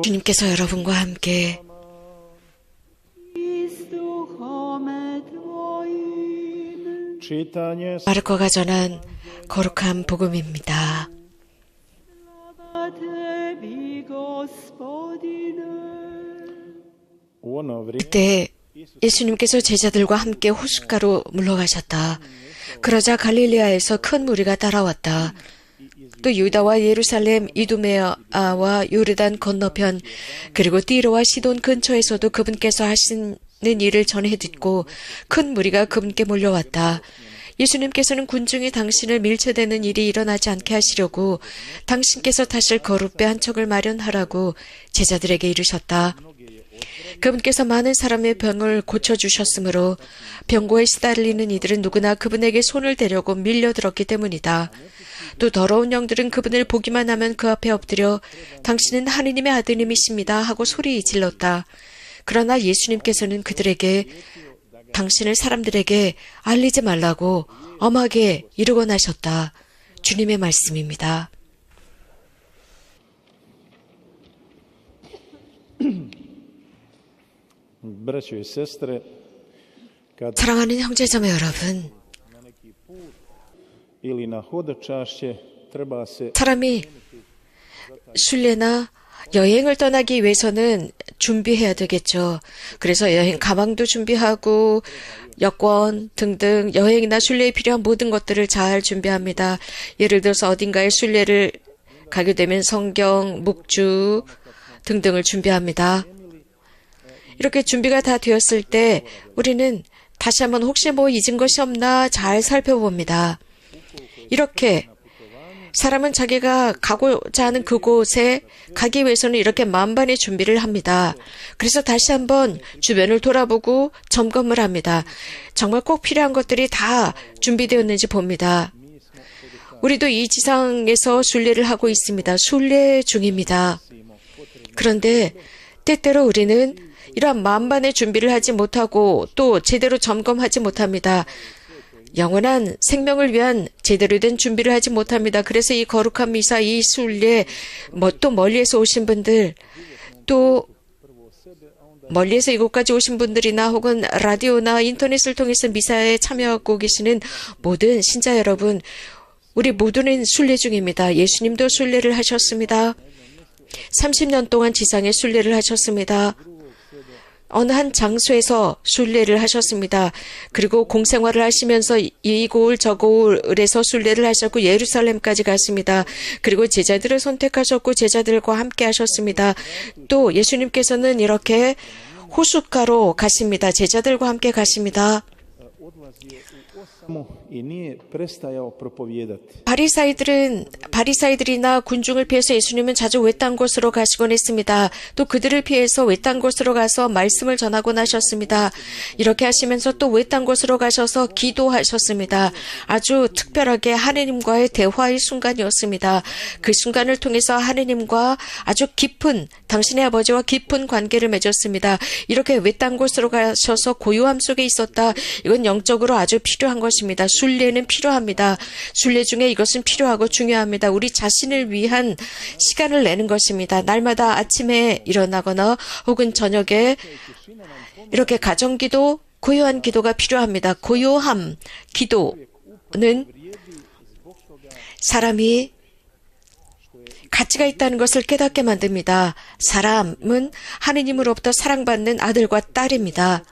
주님께서 여러분과 함께 마르코가 전한 거룩한 복음입니다. 그때 예수님께서 제자들과 함께 호숫가로 물러가셨다. 그러자 갈릴리아에서 큰 무리가 따라왔다. 또 유다와 예루살렘, 이두메아와 요르단 건너편, 그리고 띠로와 시돈 근처에서도 그분께서 하시는 일을 전해 듣고 큰 무리가 그분께 몰려왔다. 예수님께서는 군중이 당신을 밀쳐대는 일이 일어나지 않게 하시려고 당신께서 타실 거룻배 한 척을 마련하라고 제자들에게 이르셨다. 그분께서 많은 사람의 병을 고쳐주셨으므로 병고에 시달리는 이들은 누구나 그분에게 손을 대려고 밀려들었기 때문이다. 또 더러운 영들은 그분을 보기만 하면 그 앞에 엎드려 당신은 하느님의 아드님이십니다 하고 소리 질렀다. 그러나 예수님께서는 그들에게 당신을 사람들에게 알리지 말라고 엄하게 이르곤 하셨다. 주님의 말씀입니다. 사랑하는 형제자매 여러분, 사람이 순례나 여행을 떠나기 위해서는 준비해야 되겠죠. 그래서 여행 가방도 준비하고 여권 등등 여행이나 순례에 필요한 모든 것들을 잘 준비합니다. 예를 들어서 어딘가에 순례를 가게 되면 성경, 묵주 등등을 준비합니다. 이렇게 준비가 다 되었을 때 우리는 다시 한번 혹시 잊은 것이 없나 잘 살펴봅니다. 이렇게 사람은 자기가 가고자 하는 그곳에 가기 위해서는 이렇게 만반의 준비를 합니다. 그래서 다시 한번 주변을 돌아보고 점검을 합니다. 정말 꼭 필요한 것들이 다 준비되었는지 봅니다. 우리도 이 지상에서 순례를 하고 있습니다. 순례 중입니다. 그런데 때때로 우리는 이러한 만반의 준비를 하지 못하고 또 제대로 점검하지 못합니다. 영원한 생명을 위한 제대로 된 준비를 하지 못합니다. 그래서 이 거룩한 미사, 이 순례, 또 멀리에서 오신 분들, 또 멀리에서 이곳까지 오신 분들이나 혹은 라디오나 인터넷을 통해서 미사에 참여하고 계시는 모든 신자 여러분, 우리 모두는 순례 중입니다. 예수님도 순례를 하셨습니다. 30년 동안 지상에 순례를 하셨습니다. 어느 한 장소에서 순례를 하셨습니다. 그리고 공생활을 하시면서 이 고을 저 고을에서 순례를 하셨고 예루살렘까지 갔습니다. 그리고 제자들을 선택하셨고 제자들과 함께 하셨습니다. 또 예수님께서는 이렇게 호숫가로 가십니다. 제자들과 함께 가십니다. 바리사이들이나 군중을 피해서 예수님은 자주 외딴 곳으로 가시곤 했습니다. 또 그들을 피해서 외딴 곳으로 가서 말씀을 전하곤 하셨습니다. 이렇게 하시면서 또 외딴 곳으로 가셔서 기도하셨습니다. 아주 특별하게 하느님과의 대화의 순간이었습니다. 그 순간을 통해서 하느님과 아주 깊은, 당신의 아버지와 깊은 관계를 맺었습니다. 이렇게 외딴 곳으로 가셔서 고요함 속에 있었다. 이건 영적으로 아주 필요한 것입니다. 순례는 필요합니다. 순례 중에 이것은 필요하고 중요합니다. 우리 자신을 위한 시간을 내는 것입니다. 날마다 아침에 일어나거나 혹은 저녁에 이렇게 가정기도, 고요한 기도가 필요합니다. 고요함, 기도는 사람이 가치가 있다는 것을 깨닫게 만듭니다. 사람은 하느님으로부터 사랑받는 아들과 딸입니다.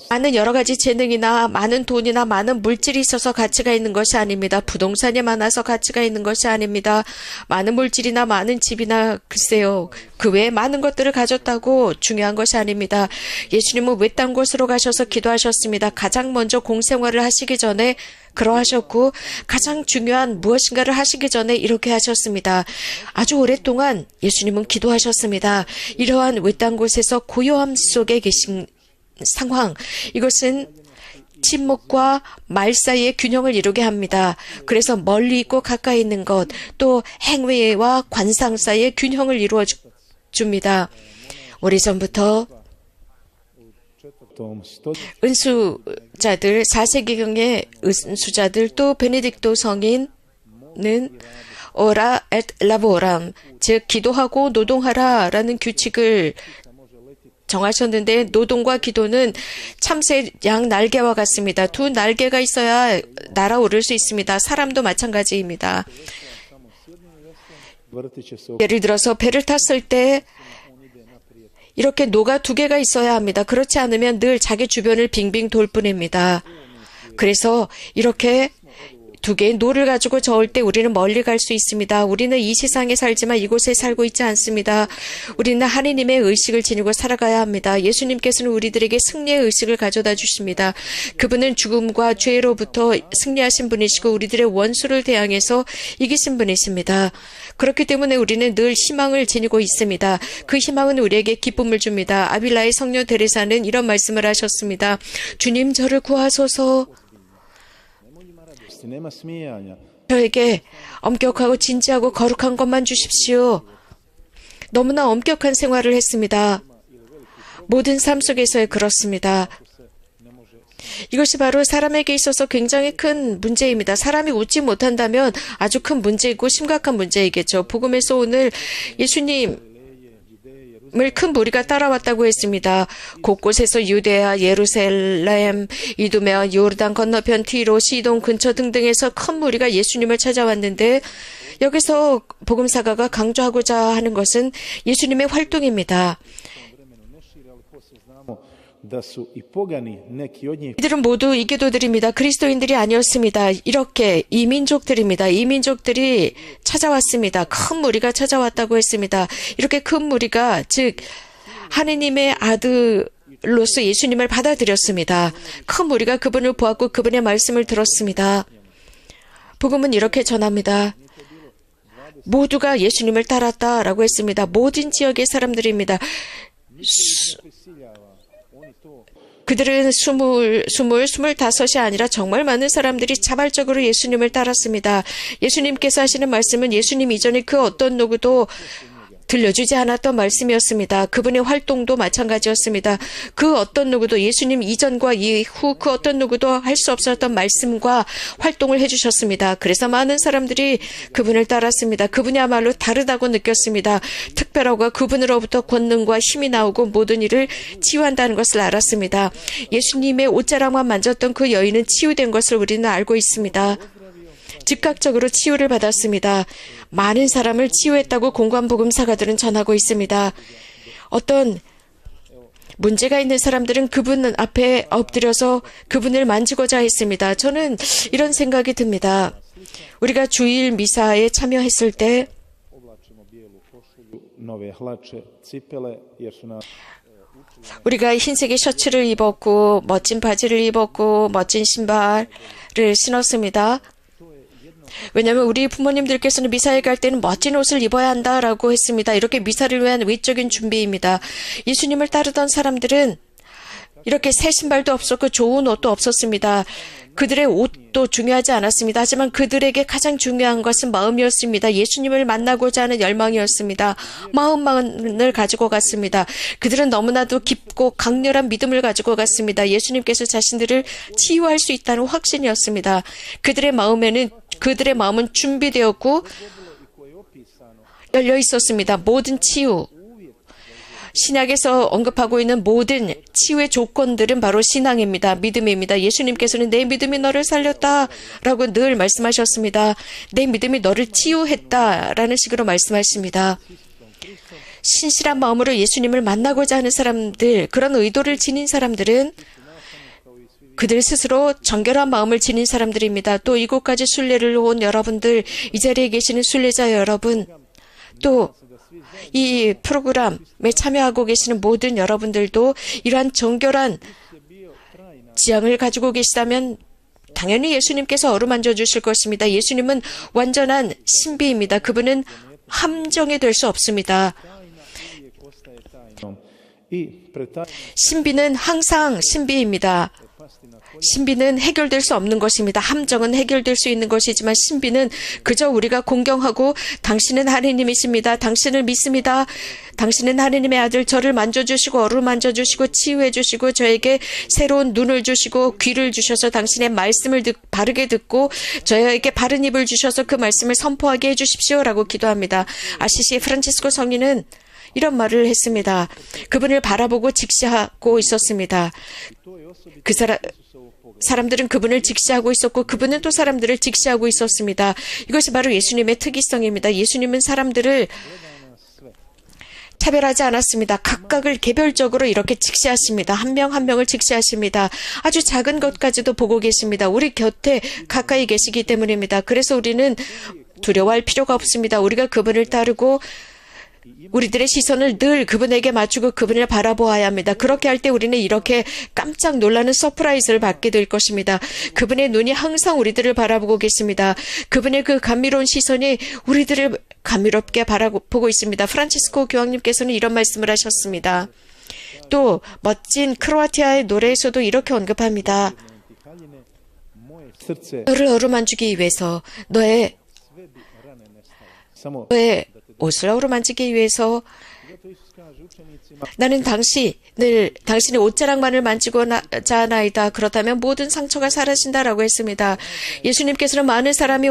많은 여러 가지 재능이나 많은 돈이나 많은 물질이 있어서 가치가 있는 것이 아닙니다. 부동산이 많아서 가치가 있는 것이 아닙니다. 많은 물질이나 많은 집이나 글쎄요. 그 외에 많은 것들을 가졌다고 중요한 것이 아닙니다. 예수님은 외딴 곳으로 가셔서 기도하셨습니다. 가장 먼저 공생활을 하시기 전에 그러하셨고 가장 중요한 무엇인가를 하시기 전에 이렇게 하셨습니다. 아주 오랫동안 예수님은 기도하셨습니다. 이러한 외딴 곳에서 고요함 속에 계신 상황, 이것은 침묵과 말 사이의 균형을 이루게 합니다. 그래서 멀리 있고 가까이 있는 것, 또 행위와 관상 사이의 균형을 이루어 줍니다. 오래전부터 은수자들, 4세기경의 은수자들, 또 베네딕토 성인, 오라 엣 라보람, 즉 기도하고 노동하라라는 규칙을 정하셨는데, 노동과 기도는 참새 양 날개와 같습니다. 두 날개가 있어야 날아오를 수 있습니다. 사람도 마찬가지입니다. 예를 들어서 배를 탔을 때 이렇게 노가 두 개가 있어야 합니다. 그렇지 않으면 늘 자기 주변을 빙빙 돌 뿐입니다. 그래서 이렇게 두 개의 노를 가지고 저을 때 우리는 멀리 갈 수 있습니다. 우리는 이 세상에 살지만 이곳에 살고 있지 않습니다. 우리는 하느님의 의식을 지니고 살아가야 합니다. 예수님께서는 우리들에게 승리의 의식을 가져다 주십니다. 그분은 죽음과 죄로부터 승리하신 분이시고 우리들의 원수를 대항해서 이기신 분이십니다. 그렇기 때문에 우리는 늘 희망을 지니고 있습니다. 그 희망은 우리에게 기쁨을 줍니다. 아빌라의 성녀 데레사는 이런 말씀을 하셨습니다. 주님, 저를 구하소서. 저에게 엄격하고 진지하고 거룩한 것만 주십시오. 너무나 엄격한 생활을 했습니다. 모든 삶 속에서 그렇습니다. 이것이 바로 사람에게 있어서 굉장히 큰 문제입니다. 사람이 웃지 못한다면 아주 큰 문제이고 심각한 문제이겠죠. 복음에서 오늘 예수님 을 큰 무리가 따라왔다고 했습니다. 곳곳에서 유대아, 예루살렘, 이두메와 요르단 건너편 티로, 시돈 근처 등등에서 큰 무리가 예수님을 찾아왔는데, 여기서 복음사가가 강조하고자 하는 것은 예수님의 활동입니다. 이들은 모두 이교도들입니다. 그리스도인들이 아니었습니다. 이렇게 이민족들입니다. 이민족들이 찾아왔습니다. 큰 무리가 찾아왔다고 했습니다. 이렇게 큰 무리가, 즉 하느님의 아들로서 예수님을 받아들였습니다. 큰 무리가 그분을 보았고 그분의 말씀을 들었습니다. 복음은 이렇게 전합니다. 모두가 예수님을 따랐다라고 했습니다. 모든 지역의 사람들입니다. 그들은 25이 아니라 정말 많은 사람들이 자발적으로 예수님을 따랐습니다. 예수님께서 하시는 말씀은 예수님 이전에 그 어떤 누구도 들려주지 않았던 말씀이었습니다. 그분의 활동도 마찬가지였습니다. 그 어떤 누구도 예수님 이전과 이후 그 어떤 누구도 할 수 없었던 말씀과 활동을 해주셨습니다. 그래서 많은 사람들이 그분을 따랐습니다. 그분이야말로 다르다고 느꼈습니다. 특별하고 그분으로부터 권능과 힘이 나오고 모든 일을 치유한다는 것을 알았습니다. 예수님의 옷자락만 만졌던 그 여인은 치유된 것을 우리는 알고 있습니다. 즉각적으로 치유를 받았습니다. 많은 사람을 치유했다고 공관복음사가들은 전하고 있습니다. 어떤 문제가 있는 사람들은 그분 앞에 엎드려서 그분을 만지고자 했습니다. 저는 이런 생각이 듭니다. 우리가 주일 미사에 참여했을 때 우리가 흰색의 셔츠를 입었고 멋진 바지를 입었고 멋진 신발을 신었습니다. 왜냐하면 우리 부모님들께서는 미사에 갈 때는 멋진 옷을 입어야 한다라고 했습니다. 이렇게 미사를 위한 외적인 준비입니다. 예수님을 따르던 사람들은 이렇게 새 신발도 없었고 좋은 옷도 없었습니다. 그들의 옷도 중요하지 않았습니다. 하지만 그들에게 가장 중요한 것은 마음이었습니다. 예수님을 만나고자 하는 열망이었습니다. 마음만을 가지고 갔습니다. 그들은 너무나도 깊고 강렬한 믿음을 가지고 갔습니다. 예수님께서 자신들을 치유할 수 있다는 확신이었습니다. 그들의 마음은 준비되었고 열려 있었습니다. 모든 치유, 신약에서 언급하고 있는 모든 치유의 조건들은 바로 신앙입니다. 믿음입니다. 예수님께서는 내 믿음이 너를 살렸다라고 늘 말씀하셨습니다. 내 믿음이 너를 치유했다라는 식으로 말씀하십니다. 신실한 마음으로 예수님을 만나고자 하는 사람들, 그런 의도를 지닌 사람들은 그들 스스로 정결한 마음을 지닌 사람들입니다. 또 이곳까지 순례를 온 여러분들, 이 자리에 계시는 순례자 여러분, 또 이 프로그램에 참여하고 계시는 모든 여러분들도 이러한 정결한 지향을 가지고 계시다면 당연히 예수님께서 어루만져 주실 것입니다. 예수님은 완전한 신비입니다. 그분은 함정이 될 수 없습니다. 신비는 항상 신비입니다. 신비는 해결될 수 없는 것입니다. 함정은 해결될 수 있는 것이지만 신비는 그저 우리가 공경하고 당신은 하느님이십니다. 당신을 믿습니다. 당신은 하느님의 아들, 저를 만져주시고 어루만져주시고 치유해주시고 저에게 새로운 눈을 주시고 귀를 주셔서 당신의 말씀을 바르게 듣고 저에게 바른 입을 주셔서 그 말씀을 선포하게 해주십시오라고 기도합니다. 아시시 프란치스코 성인은 이런 말을 했습니다. 그분을 바라보고 직시하고 있었습니다. 그 사람들은 그분을 직시하고 있었고 그분은 또 사람들을 직시하고 있었습니다. 이것이 바로 예수님의 특이성입니다. 예수님은 사람들을 차별하지 않았습니다. 각각을 개별적으로 이렇게 직시하십니다. 한 명 한 명을 직시하십니다. 아주 작은 것까지도 보고 계십니다. 우리 곁에 가까이 계시기 때문입니다. 그래서 우리는 두려워할 필요가 없습니다. 우리가 그분을 따르고 우리들의 시선을 늘 그분에게 맞추고 그분을 바라보아야 합니다. 그렇게 할 때 우리는 이렇게 깜짝 놀라는 서프라이즈를 받게 될 것입니다. 그분의 눈이 항상 우리들을 바라보고 계십니다. 그분의 그 감미로운 시선이 우리들을 감미롭게 바라보고 있습니다. 프란치스코 교황님께서는 이런 말씀을 하셨습니다. 또 멋진 크로아티아의 노래에서도 이렇게 언급합니다. 너를 어루만지기 위해서 너의 옷을 어루만지기 위해서 나는 당신의 옷자락만을 만지고 자나이다. 그렇다면 모든 상처가 사라진다라고 했습니다. 예수님께서는 많은 사람이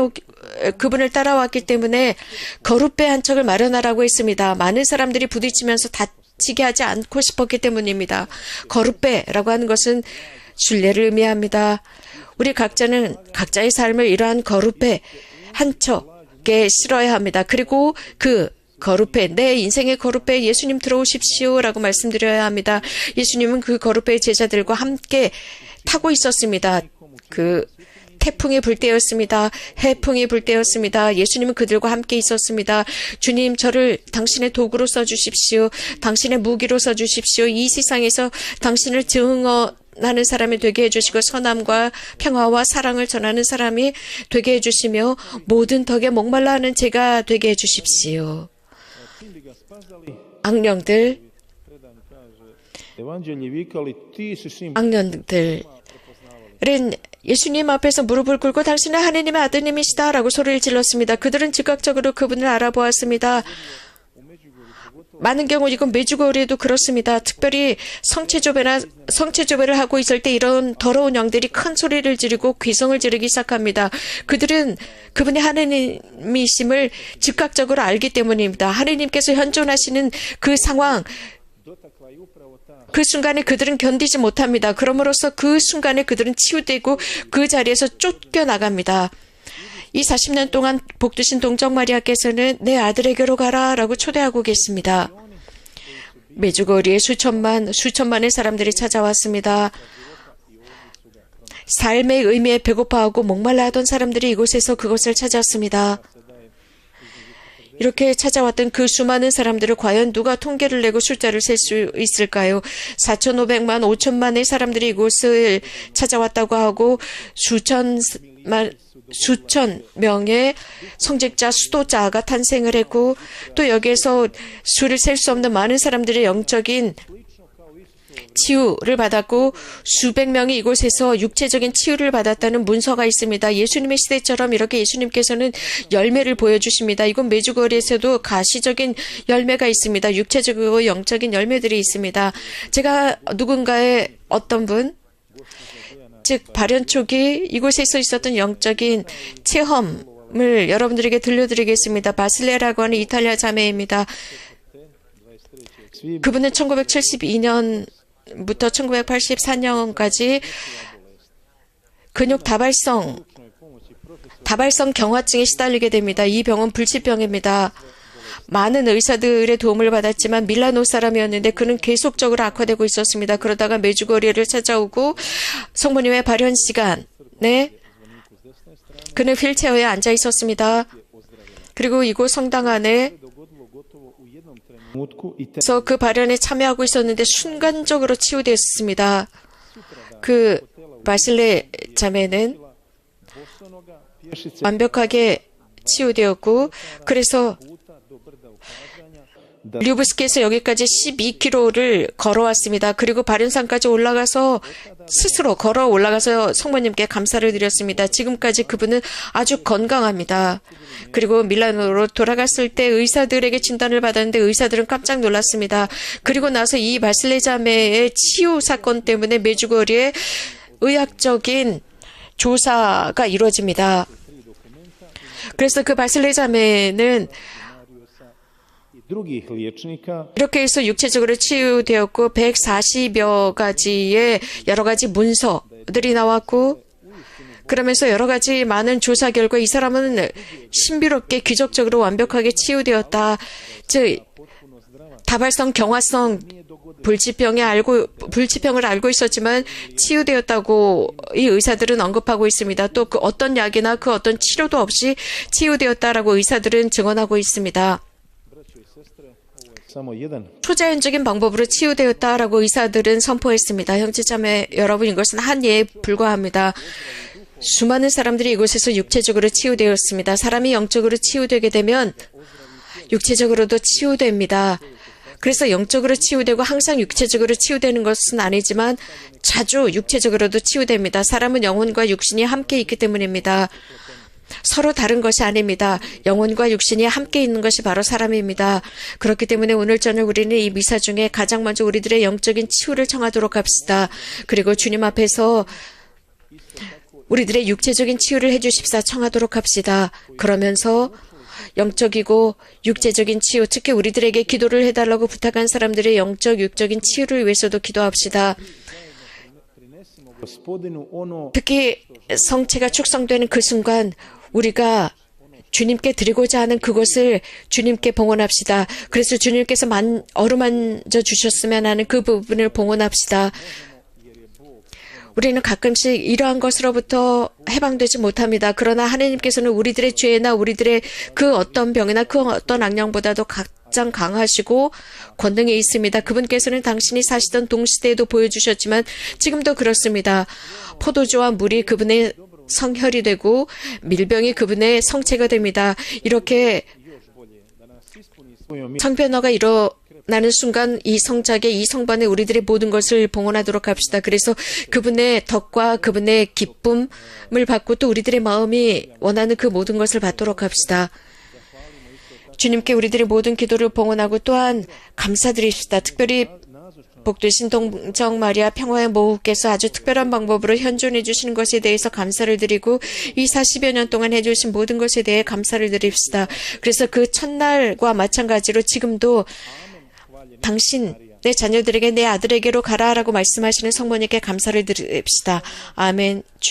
그분을 따라왔기 때문에 거룻배 한 척을 마련하라고 했습니다. 많은 사람들이 부딪히면서 다치게 하지 않고 싶었기 때문입니다. 거룻배라고 하는 것은 순례를 의미합니다. 우리 각자는 각자의 삶을 이러한 거룻배 한 척에 실어야 합니다. 그리고 그 거룻배, 내 인생의 거룻배에 예수님 들어오십시오라고 말씀드려야 합니다. 예수님은 그 거룻배의 제자들과 함께 타고 있었습니다. 그 태풍이 불 때였습니다. 해풍이 불 때였습니다. 예수님은 그들과 함께 있었습니다. 주님, 저를 당신의 도구로 써주십시오. 당신의 무기로 써주십시오. 이 세상에서 당신을 증언하는 사람이 되게 해주시고 선함과 평화와 사랑을 전하는 사람이 되게 해주시며 모든 덕에 목말라 하는 제가 되게 해주십시오. 악령들은 예수님 앞에서 무릎을 꿇고 당신은 하느님의 아드님이시다 라고 소리를 질렀습니다. 그들은 즉각적으로 그분을 알아보았습니다. 많은 경우 이건 메주거리에도 그렇습니다. 특별히 성체조배를 하고 있을 때 이런 더러운 영들이 큰 소리를 지르고 귀성을 지르기 시작합니다. 그들은 그분의 하느님이심을 즉각적으로 알기 때문입니다. 하느님께서 현존하시는 그 상황, 그 순간에 그들은 견디지 못합니다. 그럼으로써 그 순간에 그들은 치유되고 그 자리에서 쫓겨나갑니다. 이 40년 동안 복두신 동정마리아께서는 내 아들에게로 가라 라고 초대하고 계십니다. 메주거리에 수천만의 사람들이 찾아왔습니다. 삶의 의미에 배고파하고 목말라 하던 사람들이 이곳에서 그것을 찾았습니다. 이렇게 찾아왔던 그 수많은 사람들을 과연 누가 통계를 내고 숫자를 셀 수 있을까요? 4,500만, 5천만의 사람들이 이곳을 찾아왔다고 하고 수천 명의 성직자, 수도자가 탄생을 했고 또 여기에서 수를 셀 수 없는 많은 사람들의 영적인 치유를 받았고 수백 명이 이곳에서 육체적인 치유를 받았다는 문서가 있습니다. 예수님의 시대처럼 이렇게 예수님께서는 열매를 보여주십니다. 이곳 메주거리에서도 가시적인 열매가 있습니다. 육체적이고 영적인 열매들이 있습니다. 제가 누군가의 어떤 분, 즉 발현 초기 이곳에서 있었던 영적인 체험을 여러분들에게 들려드리겠습니다. 바실레라고 하는 이탈리아 자매입니다. 그분은 1972년부터 1984년까지 근육 다발성 경화증에 시달리게 됩니다. 이 병은 불치병입니다. 많은 의사들의 도움을 받았지만 밀라노 사람이었는데 그는 계속적으로 악화되고 있었습니다. 그러다가 메주거리를 찾아오고 성모님의 발현 시간에 그는 휠체어에 앉아 있었습니다. 그리고 이곳 성당 안에 그래서 그 발현에 참여하고 있었는데 순간적으로 치유되었습니다. 그 바실레 자매는 완벽하게 치유되었고 그래서 류브스키에서 여기까지 12km를 걸어왔습니다. 그리고 바륜산까지 올라가서 스스로 걸어 올라가서 성모님께 감사를 드렸습니다. 지금까지 그분은 아주 건강합니다. 그리고 밀라노로 돌아갔을 때 의사들에게 진단을 받았는데 의사들은 깜짝 놀랐습니다. 그리고 나서 이 바실레 자매의 치유 사건 때문에 메주거리에 의학적인 조사가 이루어집니다. 그래서 그 바실레 자매는 이렇게 해서 육체적으로 치유되었고 140여 가지의 여러 가지 문서들이 나왔고 그러면서 여러 가지 많은 조사 결과 이 사람은 신비롭게 기적적으로 완벽하게 치유되었다. 즉 다발성 경화성 불치병을 알고 있었지만 치유되었다고 이 의사들은 언급하고 있습니다. 또 그 어떤 약이나 그 어떤 치료도 없이 치유되었다라고 의사들은 증언하고 있습니다. 초자연적인 방법으로 치유되었다라고 의사들은 선포했습니다. 형제자매 여러분, 이것은 한 예에 불과합니다. 수많은 사람들이 이곳에서 육체적으로 치유되었습니다. 사람이 영적으로 치유되게 되면 육체적으로도 치유됩니다. 그래서 영적으로 치유되고 항상 육체적으로 치유되는 것은 아니지만 자주 육체적으로도 치유됩니다. 사람은 영혼과 육신이 함께 있기 때문입니다. 서로 다른 것이 아닙니다. 영혼과 육신이 함께 있는 것이 바로 사람입니다. 그렇기 때문에 오늘 저녁 우리는 이 미사 중에 가장 먼저 우리들의 영적인 치유를 청하도록 합시다. 그리고 주님 앞에서 우리들의 육체적인 치유를 해주십사 청하도록 합시다. 그러면서 영적이고 육체적인 치유, 특히 우리들에게 기도를 해달라고 부탁한 사람들의 영적, 육적인 치유를 위해서도 기도합시다. 특히 성체가 축성되는 그 순간 우리가 주님께 드리고자 하는 그것을 주님께 봉헌합시다. 그래서 주님께서 어루만져 주셨으면 하는 그 부분을 봉헌합시다. 우리는 가끔씩 이러한 것으로부터 해방되지 못합니다. 그러나 하나님께서는 우리들의 죄나 우리들의 그 어떤 병이나 그 어떤 악령보다도 가장 강하시고 권능이 있습니다. 그분께서는 당신이 사시던 동시대에도 보여주셨지만 지금도 그렇습니다. 포도주와 물이 그분의 성혈이 되고 밀병이 그분의 성체가 됩니다. 이렇게 성변화가 일어나는 순간 이 성작에 이 성반에 우리들의 모든 것을 봉헌하도록 합시다. 그래서 그분의 덕과 그분의 기쁨을 받고 또 우리들의 마음이 원하는 그 모든 것을 받도록 합시다. 주님께 우리들의 모든 기도를 봉헌하고 또한 감사드립시다. 특별히 복되신 동정 마리아 평화의 모후께서 아주 특별한 방법으로 현존해 주시는 것에 대해서 감사를 드리고 이 40여 년 동안 해주신 모든 것에 대해 감사를 드립시다. 그래서 그 첫날과 마찬가지로 지금도 당신 내 자녀들에게 내 아들에게로 가라라고 말씀하시는 성모님께 감사를 드립시다. 아멘. 주님.